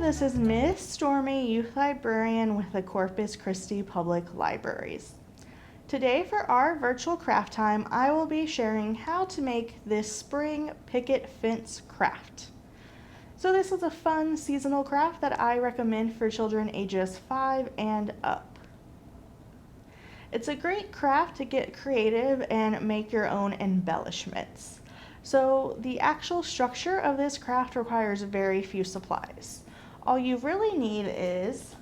this is Miss Stormy, Youth Librarian with the Corpus Christi Public Libraries. Today for our virtual craft time, I will be sharing how to make this spring picket fence craft. So this is a fun seasonal craft that I recommend for children ages 5 and up. It's a great craft to get creative and make your own embellishments. So the actual structure of this craft requires very few supplies. All you really need is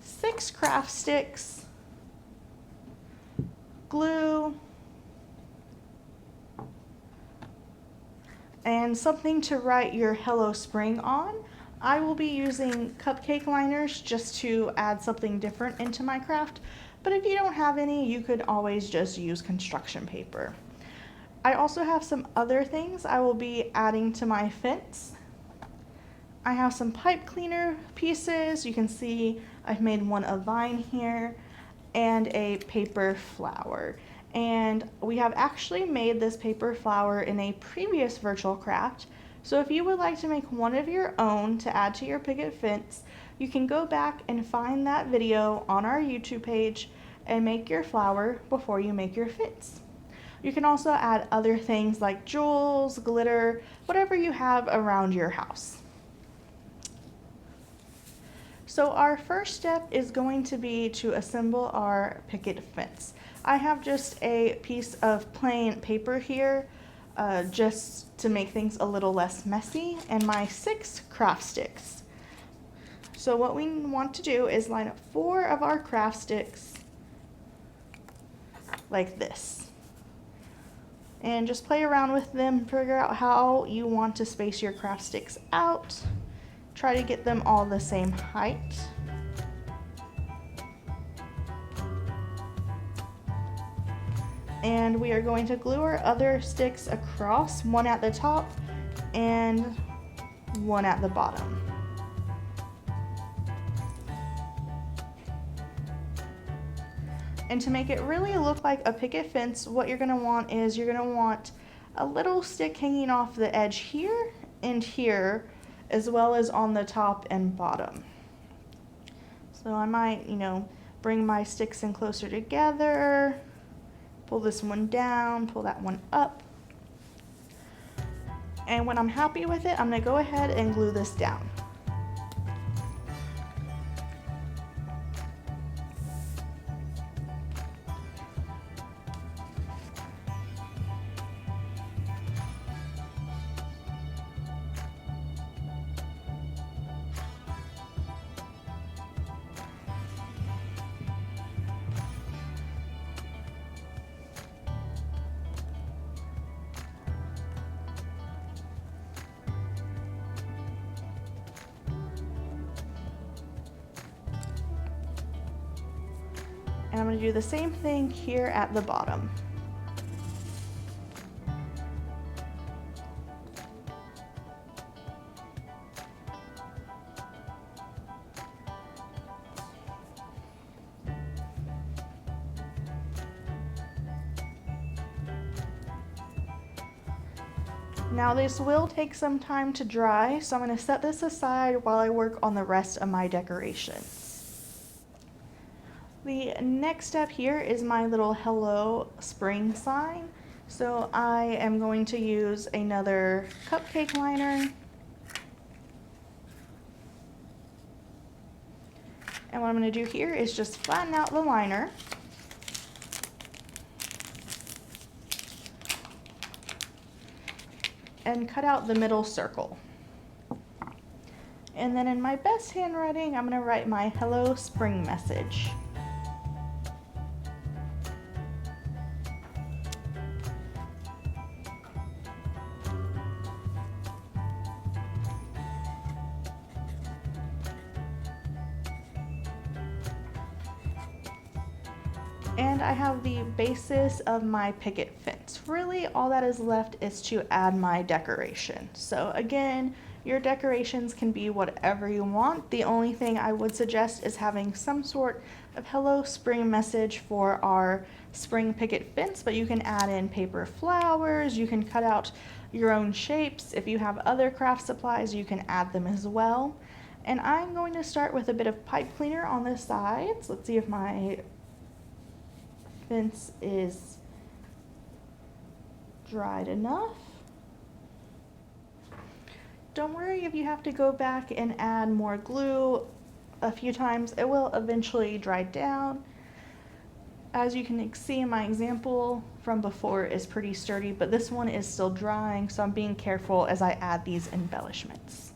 6 craft sticks, glue, and something to write your Hello Spring on. I will be using cupcake liners just to add something different into my craft, but if you don't have any, you could always just use construction paper. I also have some other things I will be adding to my fence. I have some pipe cleaner pieces. You can see I've made one a vine here and a paper flower. And we have actually made this paper flower in a previous virtual craft. So if you would like to make one of your own to add to your picket fence, you can go back and find that video on our YouTube page and make your flower before you make your fence. You can also add other things like jewels, glitter, whatever you have around your house. So our first step is going to be to assemble our picket fence. I have just a piece of plain paper here just to make things a little less messy, and my 6 craft sticks. So what we want to do is line up 4 of our craft sticks like this. And just play around with them, figure out how you want to space your craft sticks out. Try to get them all the same height. And we are going to glue our other sticks across, one at the top and one at the bottom. And to make it really look like a picket fence, what you're going to want is you're going to want a little stick hanging off the edge here and here, as well as on the top and bottom. So I might, bring my sticks in closer together, pull this one down, pull that one up. And when I'm happy with it, I'm going to go ahead and glue this down. And I'm going to do the same thing here at the bottom. Now this will take some time to dry, so I'm going to set this aside while I work on the rest of my decorations. The next step here is my little Hello Spring sign. So I am going to use another cupcake liner. And what I'm going to do here is just flatten out the liner. And cut out the middle circle. And then in my best handwriting, I'm going to write my Hello Spring message. And I have the basis of my picket fence. Really, all that is left is to add my decoration. So again, your decorations can be whatever you want. The only thing I would suggest is having some sort of Hello Spring message for our spring picket fence, but you can add in paper flowers, you can cut out your own shapes. If you have other craft supplies, you can add them as well. And I'm going to start with a bit of pipe cleaner on the sides. Let's see if my fence is dried enough. Don't worry if you have to go back and add more glue a few times. It will eventually dry down. As you can see in my example from before, is pretty sturdy, but this one is still drying, so I'm being careful as I add these embellishments.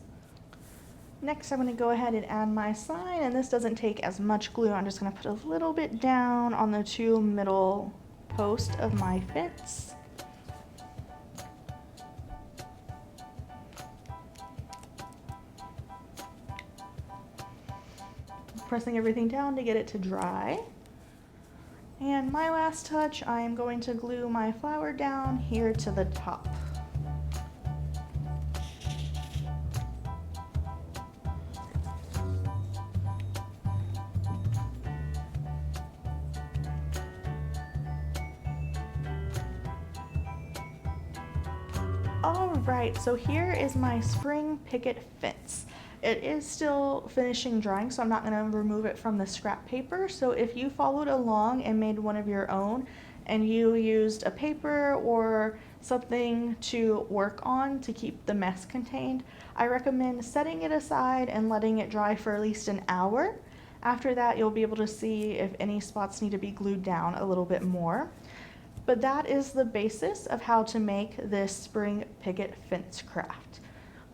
Next, I'm going to go ahead and add my sign, and this doesn't take as much glue. I'm just going to put a little bit down on the two middle posts of my fence. Pressing everything down to get it to dry. And my last touch, I am going to glue my flower down here to the top. Alright, so here is my spring picket fence. It is still finishing drying, so I'm not going to remove it from the scrap paper. So if you followed along and made one of your own and you used a paper or something to work on to keep the mess contained, I recommend setting it aside and letting it dry for at least an hour. After that, you'll be able to see if any spots need to be glued down a little bit more. But that is the basis of how to make this spring picket fence craft.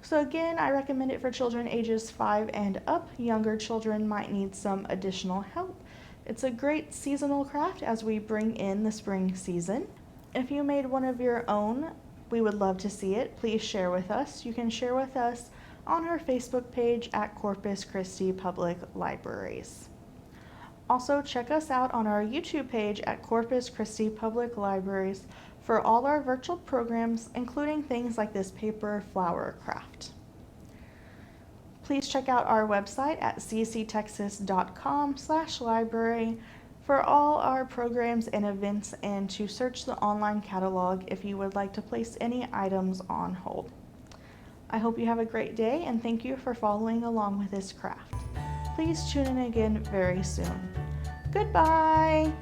So again, I recommend it for children ages 5 and up. Younger children might need some additional help. It's a great seasonal craft as we bring in the spring season. If you made one of your own, we would love to see it. Please share with us. You can share with us on our Facebook page at Corpus Christi Public Libraries. Also, check us out on our YouTube page at Corpus Christi Public Libraries for all our virtual programs, including things like this paper flower craft. Please check out our website at cctexas.com/library for all our programs and events, and to search the online catalog if you would like to place any items on hold. I hope you have a great day, and thank you for following along with this craft. Please tune in again very soon. Goodbye!